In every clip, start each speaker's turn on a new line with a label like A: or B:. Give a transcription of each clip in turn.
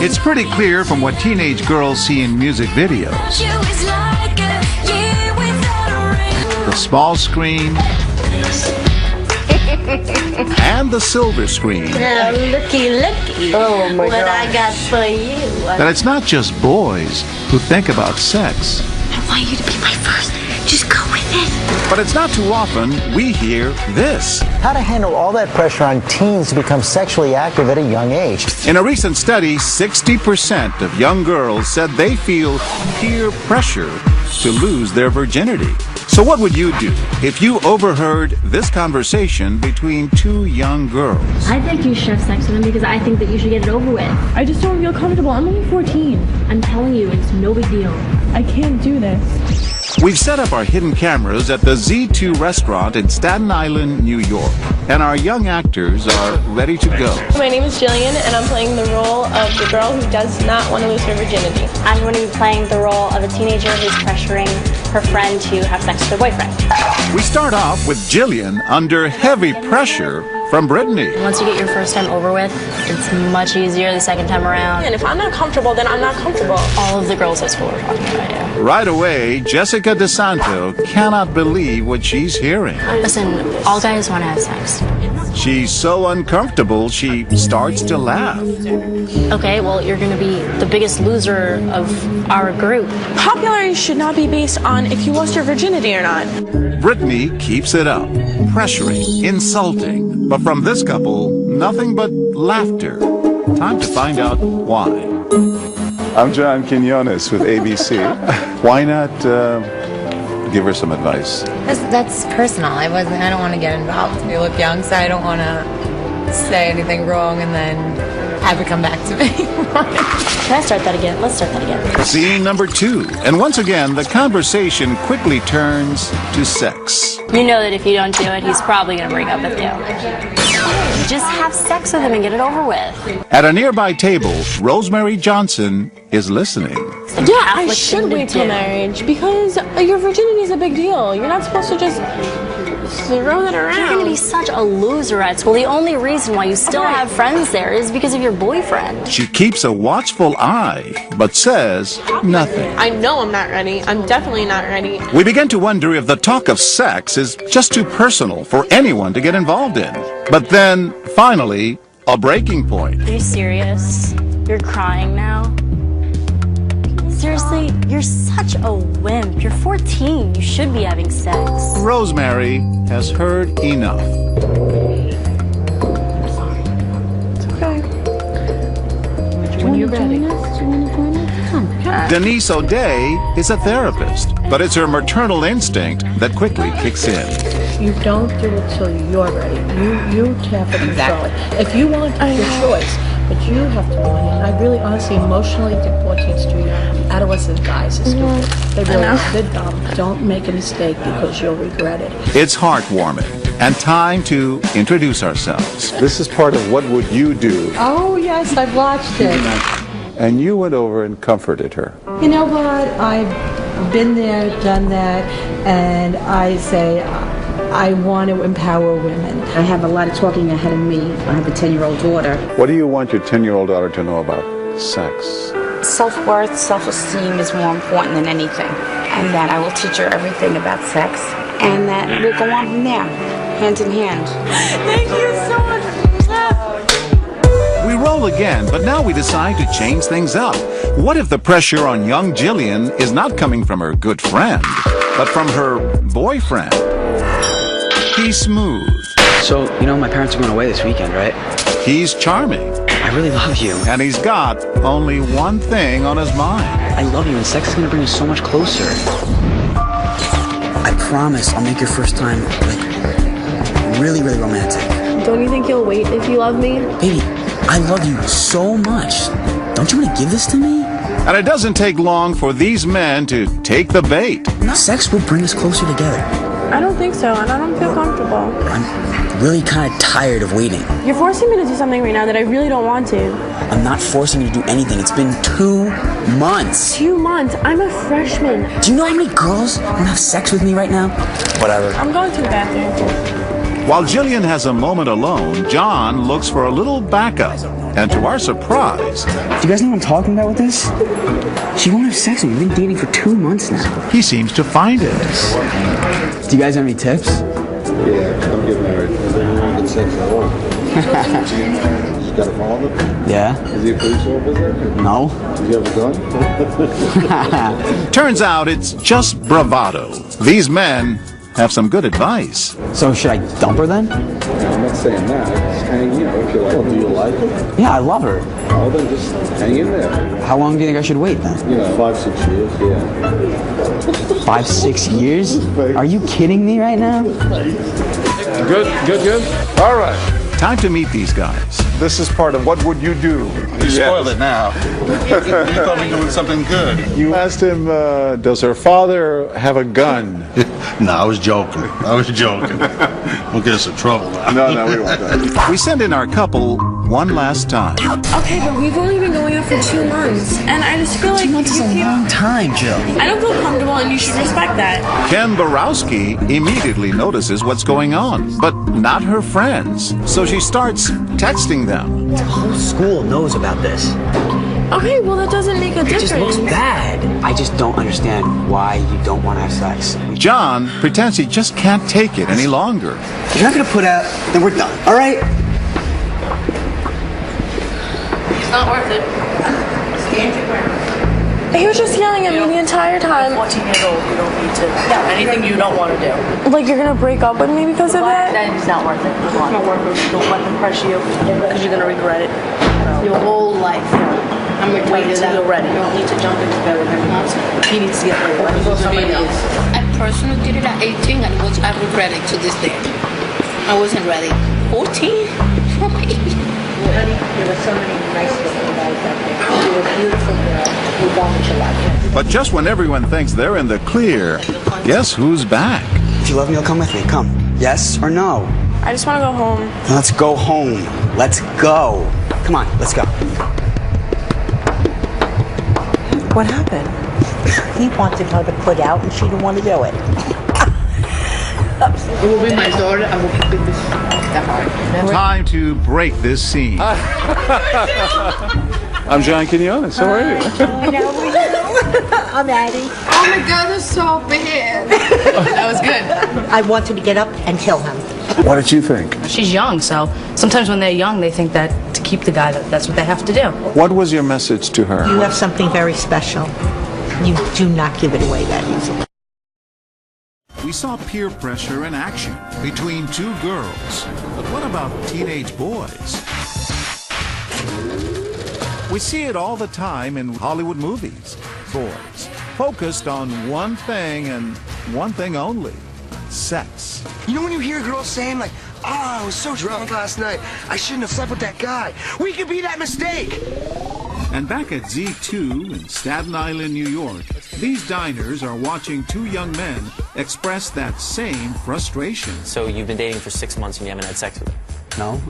A: It's pretty clear from what teenage girls see in music videos. The small screen and the silver screen.
B: Now, looky.
C: Oh my
B: what
C: God.
B: I got for you.
A: That it's not just boys who think about sex.
B: I want you to be my first. Just go with it.
A: But it's not too often we hear this.
D: How to handle all that pressure on teens to become sexually active at a young age.
A: In a recent study, 60% of young girls said they feel peer pressure to lose their virginity. So what would you do if you overheard this conversation between two young girls?
E: I think you should have sex with him because I think that you should get it over with.
F: I just don't feel comfortable. I'm only 14.
E: I'm telling you, it's no big deal.
F: I can't do this.
A: We've set up our hidden cameras at the Z2 restaurant in Staten Island, New York, and our young actors are ready to go.
G: My name is Jillian, and I'm playing the role of the girl who does not want to lose her virginity.
H: I'm going to be playing the role of a teenager who's pressuring her friend to have sex with her boyfriend.
A: We start off with Jillian under heavy pressure from Brittany.
H: Once you get your first time over with, it's much easier the second time around.
G: And if I'm not comfortable, then I'm not comfortable.
H: All of the girls at school are talking about you.
A: Right away, Jessica DeSanto cannot believe what she's hearing.
H: Listen, all guys want to have sex.
A: She's so uncomfortable, she starts to laugh.
H: Okay, well, you're going to be the biggest loser of our group.
G: Popularity should not be based on if you lost your virginity or not.
A: Brittany keeps it up, pressuring, insulting. But from this couple, nothing but laughter. Time to find out why.
I: I'm John Quinones with ABC. Why not give her some advice?
J: That's personal. I don't want to get involved. You look young, so I don't want to say anything wrong and then have it come back to me.
H: Can I start that again? Let's start that again.
A: Scene number 2. And once again, the conversation quickly turns to sex.
H: You know that if you don't do it, he's probably going to break up with you. Just have sex with him and get it over with.
A: At a nearby table, Rosemary Johnson is listening.
G: Yeah, I should wait till marriage because your virginity is a big deal. You're not supposed to just throw that around.
H: You're going to be such a loser at school. The only reason why you still have friends there is because of your boyfriend.
A: She keeps a watchful eye, but says nothing.
G: I know I'm not ready. I'm definitely not ready.
A: We begin to wonder if the talk of sex is just too personal for anyone to get involved in. But then, finally, a breaking point.
H: Are you serious? You're crying now? Seriously, you're such a wimp. You're 14. You should be having sex.
A: Rosemary has heard enough.
F: It's okay. When you're ready.
A: Denise O'Day is a therapist, but it's her maternal instinct that quickly kicks in.
C: You don't do it till you're ready. You have to control it. If you want, it's your choice. But you have to want it. And I really, honestly, emotionally think 14's too young. Adolescent guys are stupid. They're dumb. Don't make a mistake because you'll regret it.
A: It's heartwarming and time to introduce ourselves.
I: This is part of What Would You Do?
C: Oh, yes, I've watched it.
I: And you went over and comforted her.
C: You know what? I've been there, done that, and I say I want to empower women.
K: I have a lot of talking ahead of me. I have a 10-year-old daughter.
I: What do you want your 10-year-old daughter to know about sex?
K: Self-worth, self-esteem is more important than anything. And that I will teach her everything about sex. And that we'll go on from there, hand in hand.
G: Thank you so much.
A: We roll again, but now we decide to change things up. What if the pressure on young Jillian is not coming from her good friend, but from her boyfriend? He's smooth.
L: So, you know, my parents are going away this weekend, right?
A: He's charming.
L: I really love you.
A: And he's got only one thing on his mind.
L: I love you, and sex is going to bring us so much closer. I promise I'll make your first time, like, really, really romantic.
G: Don't you think you'll wait if you love me?
L: Baby, I love you so much. Don't you want to give this to me?
A: And it doesn't take long for these men to take the bait.
L: Sex will bring us closer together.
G: I don't think so, and I don't feel comfortable.
L: I'm really kind of tired of waiting.
G: You're forcing me to do something right now that I really don't want to.
L: I'm not forcing you to do anything. It's been 2 months.
G: 2 months? I'm a freshman.
L: Do you know how many girls want to have sex with me right now? Whatever.
G: I'm going to the bathroom.
A: While Jillian has a moment alone, John looks for a little backup. And to our surprise...
L: Do you guys know what I'm talking about with this? She won't have sex with me. We've been dating for 2 months now.
A: He seems to find it.
L: Do you guys have any tips?
M: Yeah, don't get married. You won't get sex at all. You got a father?
L: Yeah.
M: Is he a police officer?
L: No.
M: Does he have a gun?
A: Turns out it's just bravado. These men have some good advice.
L: So should I dump her then?
M: I'm not saying that. Just hang, if you like her. Do you like her?
L: Yeah, I love her.
M: Oh, then just hang in there.
L: How long do you think I should wait then?
M: 5, 6 years, yeah.
L: 5, 6 years? Are you kidding me right now?
I: Good. All right.
A: Time to meet these guys.
I: This is part of what would you do?
N: You spoiled it now. You thought we were doing something good.
I: You asked him, does her father have a gun?
N: No, I was joking. We'll get us in trouble now.
I: No, we won't.
A: We send in our couple one last time.
G: Okay, but we've only been going out for 2 months, and I just feel like
L: 2 months is a long time, Jill.
G: I don't feel comfortable, and you should respect that.
A: Ken Borowski immediately notices what's going on, but not her friends. So she starts texting them.
L: The whole school knows about this.
G: Okay, well that doesn't make a difference.
L: It just looks bad. I just don't understand why you don't want to have sex.
A: John pretends he just can't take it any longer.
L: If you're not going to put out, then we're done, all right?
C: It's not worth it.
G: He was just yelling at me the entire time.
C: 14-year-old, you don't need to do anything you don't want to do.
G: Like you're gonna break up with me because of that?
C: Then it's not worth it. It's not worth it. Don't let them pressure you because you're gonna regret it. Your whole life. I'm waiting until you're ready. You don't need to jump into bed with him. He needs to get ready. Let me go somebody else.
B: I personally did it at 18 and I regret it to this day. I wasn't ready. 14?
K: Honey, there were so many nice looking guys out there. You were a beautiful girl. We wanted to like you.
A: But just when everyone thinks they're in the clear, guess who's back?
L: If you love me, you'll come with me. Come. Yes or no?
G: I just want to go home.
L: Then let's go home. Let's go. Come on, let's go.
K: What happened? He wanted her to put out and she didn't want to do it.
B: It will be my daughter. I will keep it this hard.
A: Time to break this scene.
I: I'm John Quinones. How are you?
K: I'm Addie.
B: Oh my God, that's so bad. That was good.
K: I wanted to get up and kill him.
I: What did you think?
C: She's young, so sometimes when they're young, they think that to keep the guy, that's what they have to do.
I: What was your message to her?
K: You have something very special. You do not give it away that easily.
A: We saw peer pressure in action between two girls. But what about teenage boys? We see it all the time in Hollywood movies. Boys focused on one thing and one thing only: sex.
O: You know when you hear girls saying like, "Oh, I was so drunk last night. I shouldn't have slept with that guy." We could be that mistake.
A: And back at Z2 in Staten Island, New York, these diners are watching two young men express that same frustration.
P: So you've been dating for 6 months and you haven't had sex with her?
L: No.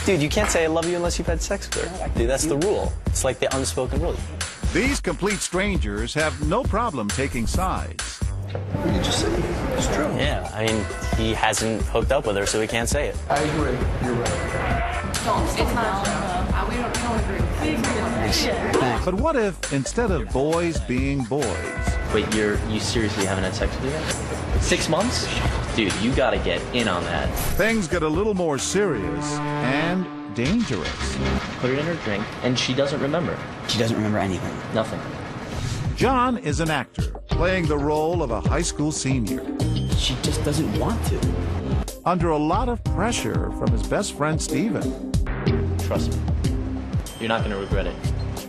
P: Dude, you can't say I love you unless you've had sex with her. Dude, that's the rule. It's like the unspoken rule.
A: These complete strangers have no problem taking sides.
O: You just said it. It's true.
P: Yeah, I mean, he hasn't hooked up with her, so he can't say it.
O: I agree. You're right.
B: We don't agree.
A: But what if, instead of boys being boys...
P: Wait, you seriously haven't had sex with her yet? 6 months? Dude, you gotta get in on that.
A: Things get a little more serious and dangerous.
P: Put it in her drink, and she doesn't remember.
L: She doesn't remember anything.
P: Nothing.
A: John is an actor, playing the role of a high school senior.
L: She just doesn't want to.
A: Under a lot of pressure from his best friend, Steven.
P: Trust me. You're not gonna regret it.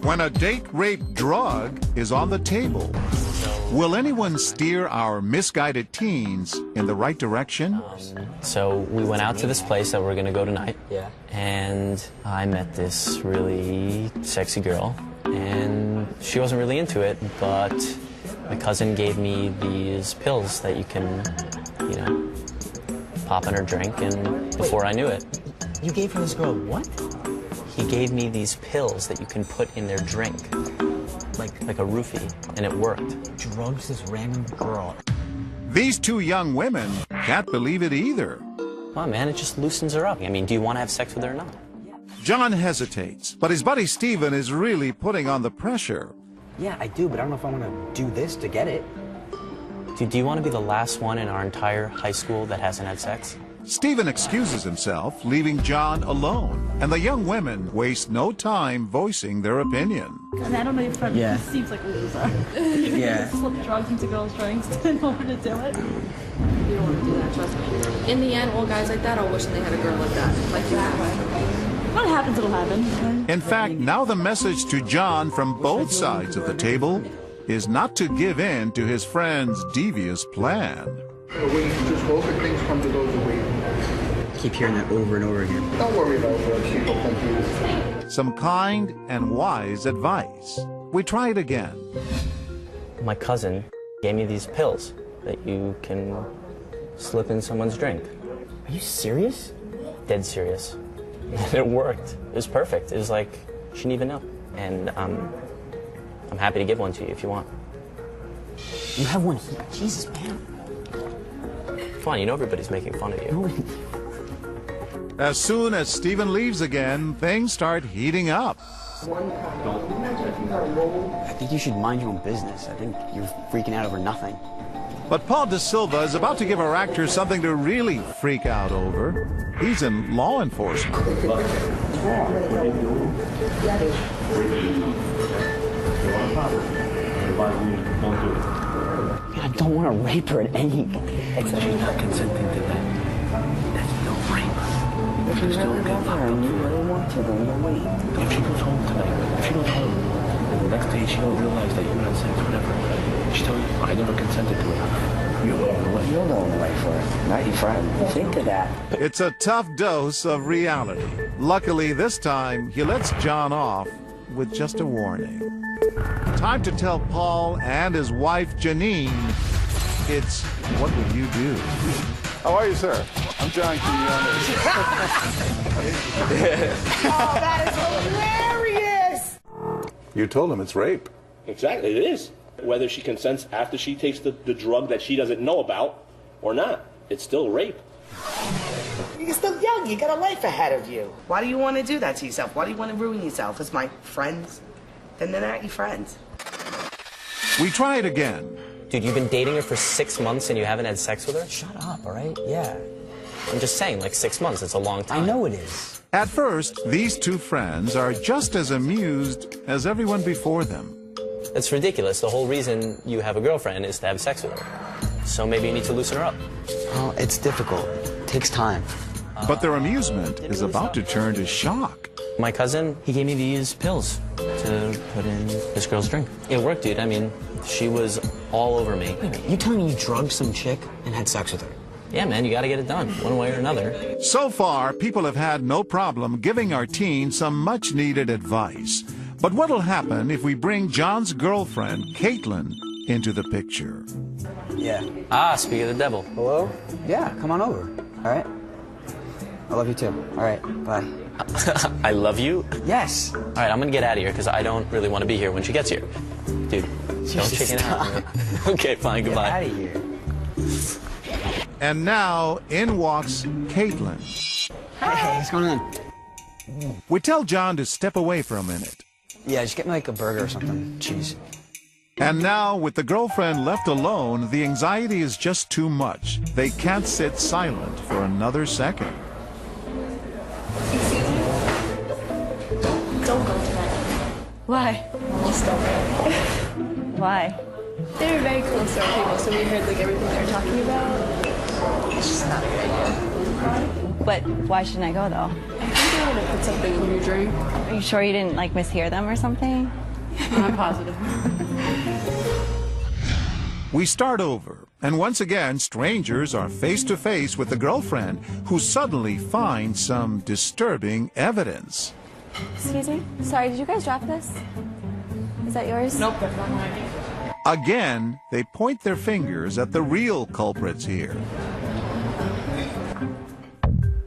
A: When a date rape drug is on the table, will anyone steer our misguided teens in the right direction?
P: So we went out to this place that we're gonna go tonight.
L: Yeah.
P: And I met this really sexy girl, and she wasn't really into it, but my cousin gave me these pills that you can, pop in her drink, and before I knew it.
L: You gave her this girl what?
P: He gave me these pills that you can put in their drink, like a roofie, and it worked.
L: Drugs this random girl.
A: These two young women can't believe it either.
P: Well, man, it just loosens her up. I mean, do you want to have sex with her or not?
A: John hesitates, but his buddy Steven is really putting on the pressure.
L: Yeah, I do, but I don't know if I want to do this to get it.
P: Dude, do you want to be the last one in our entire high school that hasn't had sex?
A: Steven excuses himself, leaving John alone, and the young women waste no time voicing their opinion.
F: And I don't know your friend,
L: Yeah.
F: he seems like a loser.
L: Yeah.
F: Slip drugs into girls' drinks in order to do it.
G: You don't want to do that, trust me. In the end, all guys like that are wishing they had a girl like that. Like that.
F: What happens, it'll happen.
A: In fact, now the message to John from both sides of the table is not to give in to his friend's devious plan.
M: When you just hope that things come to those who wait.
L: Keep hearing that over and over again.
M: Don't worry about what people think you.
A: Some kind and wise advice. We try it again.
P: My cousin gave me these pills that you can slip in someone's drink.
L: Are you serious?
P: Dead serious. And it worked. It was perfect. It was like, she didn't even know. And I'm happy to give one to you if you want.
L: You have one here? Jesus, man.
P: Come on, you know everybody's making fun of you.
A: As soon as Steven leaves again, things start heating up.
L: I think you should mind your own business. I think you're freaking out over nothing.
A: But Paul De Silva is about to give our actor something to really freak out over. He's in law enforcement.
L: I don't want to rape her at any... She's not consenting to that. That's no rape. If you still love her and you really want to, then you'll wait. If she goes home tonight, if she goes home, and the next day she don't realize that you had sex, whatever, she tells you, I never consented to it. You're the only way. You're the only way for it, not your friend. Think of that.
A: It's a tough dose of reality. Luckily, this time, he lets John off with just a warning. Time to tell Paul and his wife, Janine, it's what would you do?
I: How are you, sir? I'm John Quinones.
O: Oh, that is hilarious!
I: You told him it's rape.
Q: Exactly, it is. Whether she consents after she takes the drug that she doesn't know about or not, it's still rape.
O: You're still young. You got a life ahead of you. Why do you want to do that to yourself? Why do you want to ruin yourself? As my friends? Then they're not your friends.
A: We try it again.
P: Dude, you've been dating her for 6 months and you haven't had sex with her?
L: Shut up, all right? Yeah.
P: I'm just saying, like 6 months, it's a long time.
L: I know it is.
A: At first, these two friends are just as amused as everyone before them.
P: It's ridiculous. The whole reason you have a girlfriend is to have sex with her. So maybe you need to loosen her up.
L: Oh, it's difficult. It takes time.
A: But their amusement is about to turn to shock.
P: My cousin, he gave me these pills to put in this girl's drink. It worked, dude. I mean, she was all over me.
L: Wait a minute, you telling me you drugged some chick and had sex with her?
P: Yeah, man, you gotta get it done, one way or another.
A: So far, people have had no problem giving our teens some much-needed advice. But what'll happen if we bring John's girlfriend, Caitlin, into the picture?
L: Yeah.
P: Ah, speak of the devil.
L: Hello? Yeah, come on over. All right? I love you too. All right, bye.
P: I love you?
L: Yes.
P: All right, I'm gonna get out of here because I don't really want to be here when she gets here. Dude, don't chicken out. Okay, fine, goodbye.
L: Get out of here.
A: And now, in walks Caitlin.
L: Hey, what's going on?
A: We tell John to step away for a minute.
L: Yeah, just get me like a burger or something. Cheese.
A: And now, with the girlfriend left alone, the anxiety is just too much. They can't sit silent for another second.
F: Don't go tonight.
G: Why?
F: Just don't.
G: Why?
F: They were very close to our people, so we heard like everything they were talking about. It's just not a good idea.
G: But why shouldn't I go though?
F: I think they want to put something in your drink.
G: Are you sure you didn't like mishear them or something?
F: I'm positive.
A: We start over, and once again, strangers are face to face with the girlfriend who suddenly finds some disturbing evidence.
G: Excuse me? Sorry, did you guys drop this? Is that yours?
F: Nope, that's not mine.
A: Again, they point their fingers at the real culprits here.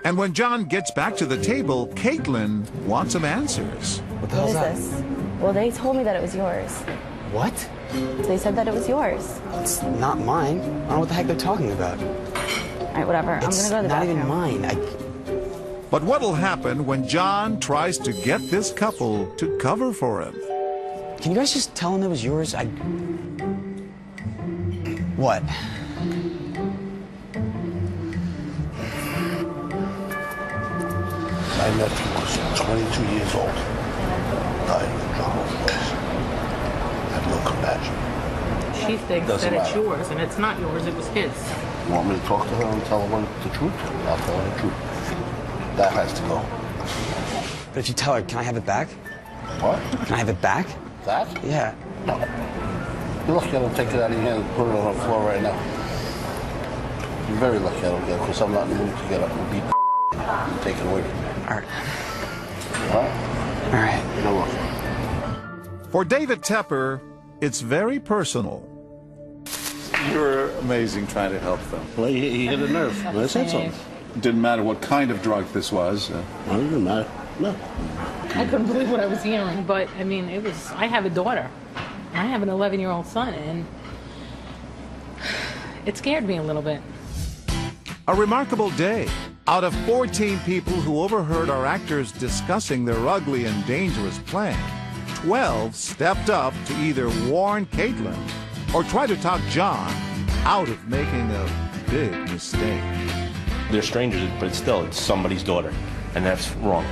A: And when John gets back to the table, Caitlin wants some answers.
L: What the hell is that?
G: this? Well, they told me that it was yours.
L: What?
G: They said that it was yours.
L: It's not mine. I don't know what the heck they're talking about.
R: right, whatever. I'm gonna go to the
L: not
R: bathroom.
L: even mine.
A: But what'll happen when John tries to get this couple to cover for him?
L: Can you guys just tell him it was yours? What?
N: My nephew was 22 years old. Died of a drug overdose. I have no compassion.
C: She thinks
N: Doesn't
C: that it's
N: matter.
C: yours, and it's not yours, it was his.
N: You want me to talk to her and tell her the truth? I'll tell her the truth. That has to go.
L: But if you tell her, can I have it back?
N: What?
L: Can I have it back?
N: That?
L: Yeah.
N: No. You're lucky I don't take it out of your hand and put it on the floor right now. You're very lucky I don't get it, because I'm not in the mood to get up and beat and take it away from you.
L: All right.
N: What?
L: All right.
N: You're welcome.
A: For David Tepper, it's very personal. You're amazing trying to help them.
N: Well, he hit a nerve. I said so.
A: Didn't matter what kind of drug this was.
N: Well, it didn't matter. No.
C: I couldn't believe what I was hearing, but I mean, I have a daughter. I have an 11-year-old son, and it scared me a little bit.
A: A remarkable day. Out of 14 people who overheard our actors discussing their ugly and dangerous plan, 12 stepped up to either warn Caitlin or try to talk John out of making a big mistake.
Q: They're strangers, but still, it's somebody's daughter, and that's wrong.